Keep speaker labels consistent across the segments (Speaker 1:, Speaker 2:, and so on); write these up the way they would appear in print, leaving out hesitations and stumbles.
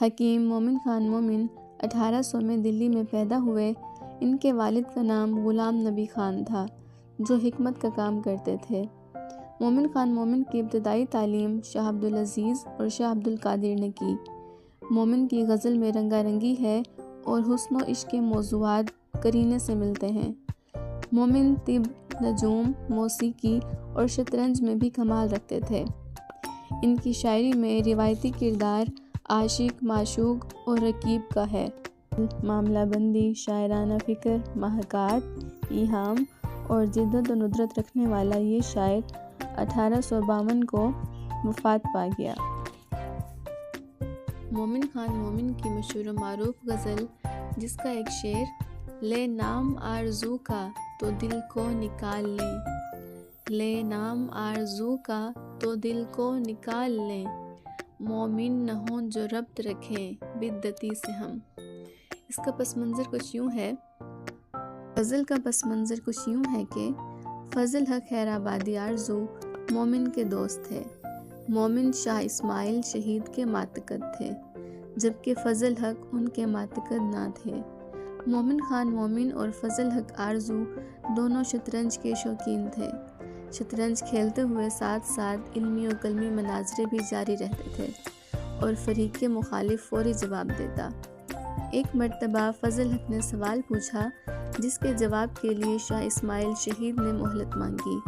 Speaker 1: حکیم مومن خان مومن 1800 میں دلی میں پیدا ہوئے۔ ان کے والد کا نام غلام نبی خان تھا جو حکمت کا کام کرتے تھے۔ مومن خان مومن کی ابتدائی تعلیم شاہ عبدالعزیز اور شاہ عبدالقادر نے کی۔ مومن کی غزل میں رنگا رنگی ہے اور حسن و عشق کے موضوعات قرینے سے ملتے ہیں۔ مومن طب، نجوم، موسیقی اور شطرنج میں بھی کمال رکھتے تھے۔ ان کی شاعری میں روایتی کردار عاشق، معشوق اور رقیب کا ہے۔ معاملہ بندی، شاعرانہ فکر، محاکات، ایہام اور جدت و ندرت رکھنے والا یہ شاعر 1852 کو وفات پا گیا۔ مومن خان مومن کی مشہور و معروف غزل جس کا ایک شعر لے نام آرزو کا تو دل کو نکال لیں، لے نام آرزو کا تو دل کو نکال لیں، مومن نہ ہوں جو ربط رکھیں بدعتی سے ہم۔ اس کا پس منظر کچھ یوں ہے، غزل کا پس منظر کچھ یوں ہے کہ فضل حق خیر آبادی آرزو مومن کے دوست تھے۔ مومن شاہ اسماعیل شہید کے ماتحت تھے جبکہ فضل حق ان کے ماتحت نہ تھے۔ مومن خان مومن اور فضل حق آرزو دونوں شطرنج کے شوقین تھے۔ شطرنج کھیلتے ہوئے ساتھ ساتھ علمی و قلمی مناظرے بھی جاری رہتے تھے اور فریق مخالف فوری جواب دیتا۔ ایک مرتبہ فضل حق نے سوال پوچھا جس کے جواب کے لیے شاہ اسماعیل شہید نے مہلت مانگی۔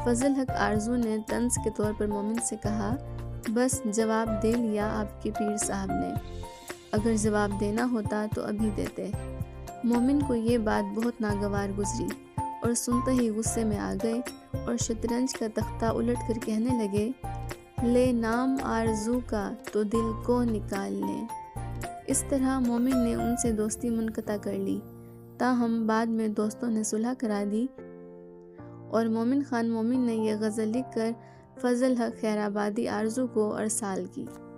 Speaker 1: فضل حق آرزو نے طنز کے طور پر مومن سے کہا، بس جواب دے لیا آپ کے پیر صاحب نے، اگر جواب دینا ہوتا تو ابھی دیتے۔ مومن کو یہ بات بہت ناگوار گزری اور سنتے ہی غصے میں آ گئے اور شطرنج کا تختہ الٹ کر کہنے لگے، لے نام آرزو کا تو دل کو نکال لیں۔ اس طرح مومن نے ان سے دوستی منقطع کر لی، تاہم بعد میں دوستوں نے صلح کرا دی اور مومن خان مومن نے یہ غزل لکھ کر فضل حق خیر آبادی آرزو کو ارسال کی۔